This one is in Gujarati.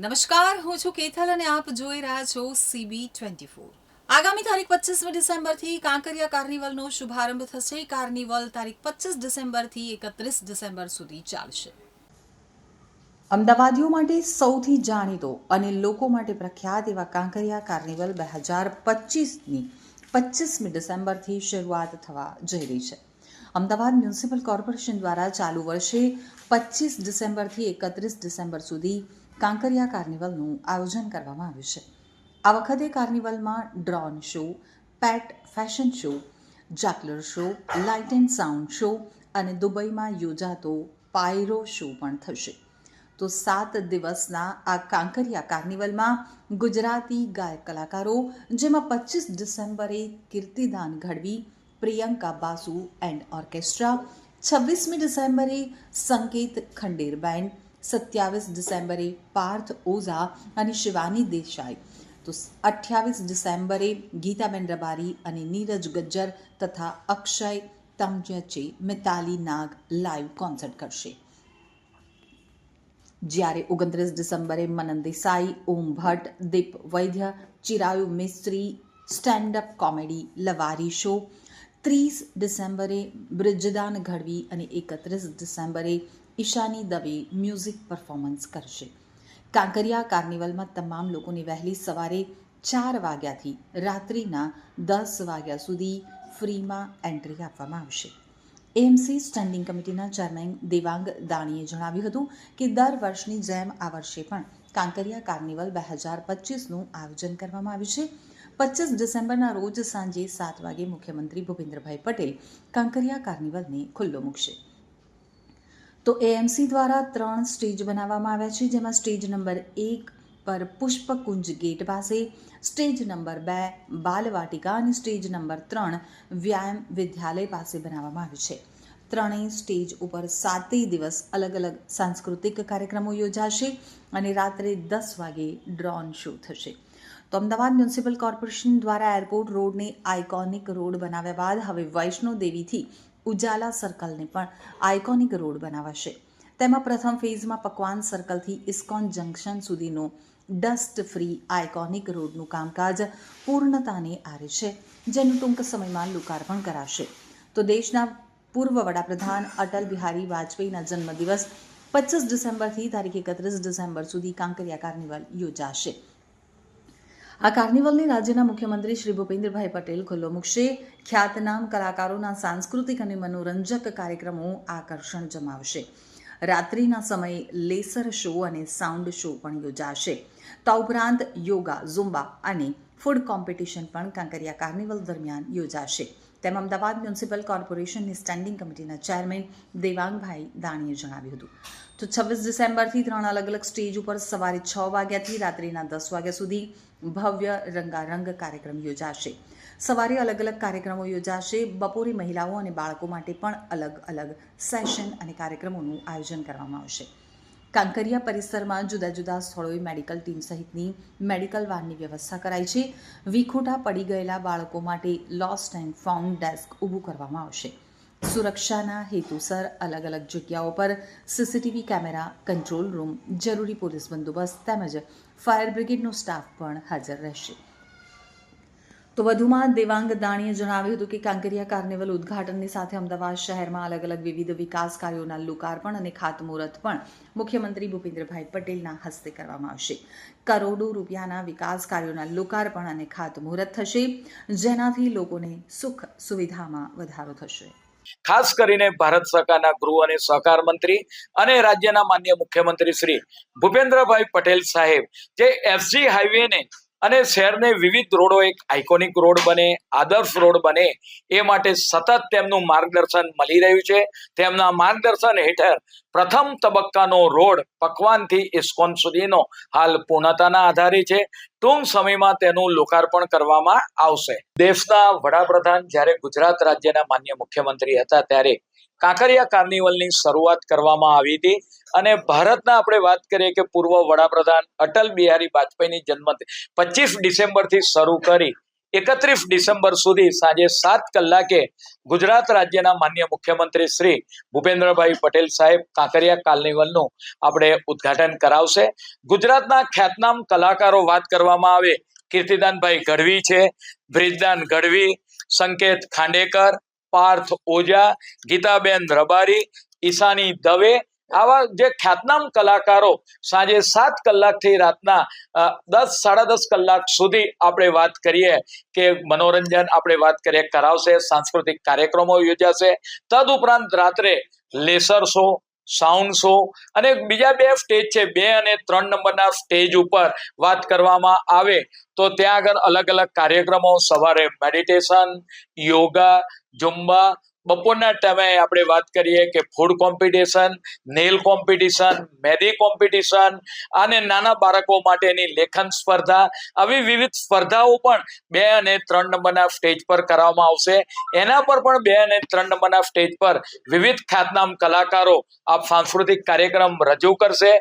નમસ્કાર, હું છું કેથલ અને આપ જોઈ રહ્યા છો CB24। આગામી તારીખ 25મી ડિસેમ્બરથી કાંકરિયા કાર્નિવલનો શુભારંભ થશે। કાર્નિવલ તારીખ 25 ડિસેમ્બરથી 31 ડિસેમ્બર સુધી ચાલશે। અમદાવાદીઓ માટે સૌથી જાણીતો અને લોકો માટે પ્રખ્યાત એવા કાંકરિયા કાર્નિવલ 2025ની 25મી ડિસેમ્બરથી શરૂઆત થવા જઈ રહી છે। અમદાવાદ મ્યુનિસિપલ કોર્પોરેશન દ્વારા ચાલુ વર્ષે 25 ડિસેમ્બરથી 31 ડિસેમ્બર સુધી કાંકરિયા કાર્નિવલનું આયોજન કરવામાં આવ્યું છે। આ વખતે કાર્નિવલમાં drone show, pet fashion show, juggler show, light and sound show અને દુબઈમાં યોજાતો પાયરો શો પણ થશે। તો 7 દિવસના આ કાંકરિયા કાર્નિવલમાં ગુજરાતી ગાયક કલાકારો, જેમાં 25 ડિસેમ્બરે કીર્તિદાન ગઢવી, પ્રિયંકા બાસુ એન્ડ ઓર્કેસ્ટ્રા, 26મી ડિસેમ્બરે સંકેત ખંડેર બેન્ડ, 27 ડિસેમ્બરે પાર્થ ઓઝા અને શિવાની દેસાઈ, તો 28 ડિસેમ્બરે ગીતાબેન રબારી અને નીરજ ગજ્જર તથા અક્ષય તમચે મિતાલી નાગ લાઈવ કોન્સર્ટ કરશે। જ્યારે 29 ડિસેમ્બરે મનન દેસાઈ, ઓમ ભટ્ટ, દીપ વૈદ્ય, ચિરાયુ મિસ્ત્રી સ્ટેન્ડ અપ કોમેડી લવારી શો, 30 ડિસેમ્બરે બ્રિજદાન ગઢવી અને 31 ડિસેમ્બરે ઈશાની દવે મ્યુઝિક પરફોર્મન્સ કરશે। કાંકરિયા કાર્નિવલમાં તમામ લોકોને વહેલી સવારે 4 વાગ્યાથી રાત્રિના 10 વાગ્યા સુધી ફ્રીમાં એન્ટ્રી આપવામાં આવશે। એએમસી સ્ટેન્ડિંગ કમિટીના ચેરમેન દેવાંગ દાણીએ જણાવ્યું હતું કે દર વર્ષની જેમ આ વર્ષે પણ કાંકરિયા કાર્નિવલ 2025નું આયોજન કરવામાં આવ્યું છે। 25 ડિસેમ્બરના રોજ સાંજે 7 વાગે મુખ્યમંત્રી ભૂપેન્દ્રભાઈ પટેલ કાંકરિયા કાર્નિવલને ખુલ્લો મૂકશે। તો એએમસી દ્વારા 3 સ્ટેજ બનાવવામાં આવ્યા છે, જેમાં સ્ટેજ નંબર 1 પર પુષ્પકુંજ ગેટ પાસે, સ્ટેજ નંબર 2 બાલવાટિકા અને સ્ટેજ નંબર 3 વ્યાયામ વિદ્યાલય પાસે બનાવવામાં આવ્યું છે। ત્રણેય સ્ટેજ ઉપર 7 દિવસ અલગ અલગ સાંસ્કૃતિક કાર્યક્રમો યોજાશે અને રાત્રે 10 વાગે ડ્રોન શો થશે। તો અમદાવાદ મ્યુનિસિપલ કોર્પોરેશન દ્વારા એરપોર્ટ રોડને આઇકોનિક રોડ બનાવ્યા બાદ હવે વૈષ્ણોદેવીથી ઉજાલા સર્કલને પણ આઇકોનિક રોડ બનાવાશે। તેમાં પ્રથમ ફેઝમાં પકવાન સર્કલથી ઇસ્કોન જંકશન સુધીનો ડસ્ટ ફ્રી આઇકોનિક રોડનું કામકાજ પૂર્ણતાને આરે છે, જેનું ટૂંક સમયમાં લોકાર્પણ કરાશે। તો દેશના પૂર્વ વડાપ્રધાન અટલ બિહારી વાજપેયીના જન્મદિવસ 25 ડિસેમ્બરથી તારીખ 31 ડિસેમ્બર સુધી કાંકરિયા કાર્નિવલ યોજાશે। આ કાર્નિવલને રાજ્યના મુખ્યમંત્રી શ્રી ભૂપેન્દ્રભાઈ પટેલ ખુલ્લો મૂકશે। ખ્યાતનામ કલાકારોના સાંસ્કૃતિક અને મનોરંજક કાર્યક્રમો આકર્ષણ જમાવશે। રાત્રિના સમયે લેસર શો અને સાઉન્ડ શો પણ યોજાશે। તો ઉપરાંત યોગા, ઝુમ્બા અને ફૂડ કોમ્પિટિશન પણ કાંકરિયા કાર્નિવલ દરમિયાન યોજાશે, તેમ અમદાવાદ મ્યુનિસિપલ કોર્પોરેશનની સ્ટેન્ડિંગ કમિટીના ચેરમેન દેવાંગભાઈ દાણીએ જણાવ્યું હતું। તો 26 ડિસેમ્બરથી 3 અલગ અલગ સ્ટેજ ઉપર સવારે 6 વાગ્યાથી રાત્રિના 10 વાગ્યા સુધી ભવ્ય રંગારંગ કાર્યક્રમ યોજાશે। સવારે અલગ અલગ કાર્યક્રમો યોજાશે। બપોરે મહિલાઓ અને બાળકો માટે પણ અલગ અલગ સેશન અને કાર્યક્રમોનું આયોજન કરવામાં આવશે। કાંકરિયા પરિસરમાં જુદા જુદા સ્થળોએ મેડિકલ ટીમ સહિતની મેડિકલ વાનની વ્યવસ્થા કરાઈ છે। વિખૂટા પડી ગયેલા બાળકો માટે લોસ્ટ એન્ડ ફાઉન્ડ ડેસ્ક ઊભું કરવામાં આવશે। સુરક્ષાના હેતુસર અલગ અલગ જગ્યાઓ પર સીસીટીવી કેમેરા, કંટ્રોલ રૂમ, જરૂરી પોલીસ બંદોબસ્ત તેમજ ફાયર બ્રિગેડનો સ્ટાફ પણ હાજર રહેશે। તો વધુમાં દેવાંગ દાણીએ જણાવ્યું હતું કે કાંકરિયા કાર્નિવલ ઉદ્ઘાટનની સાથે અમદાવાદ શહેરમાં અલગ અલગ વિવિધ વિકાસ કાર્યોના લોકાર્પણ અને ખાતમુહૂર્ત પણ મુખ્યમંત્રી ભૂપેન્દ્રભાઈ પટેલના હસ્તે કરવામાં આવશે। કરોડો રૂપિયાના વિકાસ કાર્યોના લોકાર્પણ અને ખાતમુહૂર્ત થશે, જેનાથી લોકોને સુખ સુવિધામાં વધારો થશે। ખાસ કરીને ભારત સરકારના ગૃહ અને સહકાર મંત્રી અને રાજ્યના માનનીય મુખ્યમંત્રી શ્રી ભૂપેન્દ્રભાઈ પટેલ સાહેબ જે એસજી હાઈવેને અને શહેરને વિવિધ રોડો એક આઇકોનિક રોડ બને, આદર્શ રોડ બને એ માટે સતત તેમનું માર્ગદર્શન મળી રહ્યું છે। તેમના માર્ગદર્શન હેઠળ પ્રથમ તબક્કાનો રોડ પકવાનથી ઇસ્કોન સુધીનો હાલ પૂર્ણતાના આધારે છે। ટૂંક સમયમાં તેનું લોકાર્પણ કરવામાં આવશે। દેશના વડાપ્રધાન જ્યારે ગુજરાત રાજ્યના માનનીય મુખ્યમંત્રી હતા ત્યારે કાંકરિયા કાર્નિવલની શરૂઆત કરવામાં આવી હતી અને ભારતના આપણે વાત કરીએ કે પૂર્વ વડાપ્રધાન અટલ બિહારી વાજપેયીની જન્મ 25 ડિસેમ્બરથી શરૂ કરી 31 ડિસેમ્બર સુધી સાંજે 7 કલાકે ગુજરાત રાજ્યના માન્ય મુખ્યમંત્રી શ્રી ભૂપેન્દ્રભાઈ પટેલ સાહેબ કાંકરિયા કાર્નિવલનું આપણે ઉદ્ઘાટન કરાવશે. ગુજરાતના ખ્યાતનામ કલાકારો વાત કરવામાં આવે, કીર્તિદાનભાઈ ગઢવી છે, બ્રિજદાન ગઢવી, સંકેત ખાંડેકર, પાર્થ ઓઝા, ગીતાબેન રબારી, ઈશાની દવે, આવા જે ખ્યાતનામ કલાકારો સાંજે 7 કલાકથી રાતના 10 સાડા 10 કલાક સુધી આપણે વાત કરીએ કે મનોરંજન આપણે વાત કરીએ કરાવશે. સાંસ્કૃતિક કાર્યક્રમો યોજાશે. તદુપરાંત રાત્રે લેસર શો, સાઉન્ડ શો અને બીજા 2 સ્ટેજ છે, 2 અને 3 નંબરના સ્ટેજ ઉપર વાત કરવામાં આવે તો ત્યાં આગળ અલગ અલગ કાર્યક્રમો, સવારે મેડિટેશન, યોગા, ઝુમ્બા, બપોરના ટાઈમે આપણે વાત કરીએ કે ફૂડ કોમ્પિટિશન, નેલ કોમ્પિટિશન, મહેંદી કોમ્પિટિશન અને નાના બાળકો માટેની લેખન સ્પર્ધા, આવી વિવિધ સ્પર્ધાઓ પણ 2 અને 3 નંબરના સ્ટેજ પર કરવામાં આવશે. એના પર પણ 2 અને 3 નંબરના સ્ટેજ પર વિવિધ ખ્યાતનામ કલાકારો આ સાંસ્કૃતિક કાર્યક્રમ રજૂ કરશે.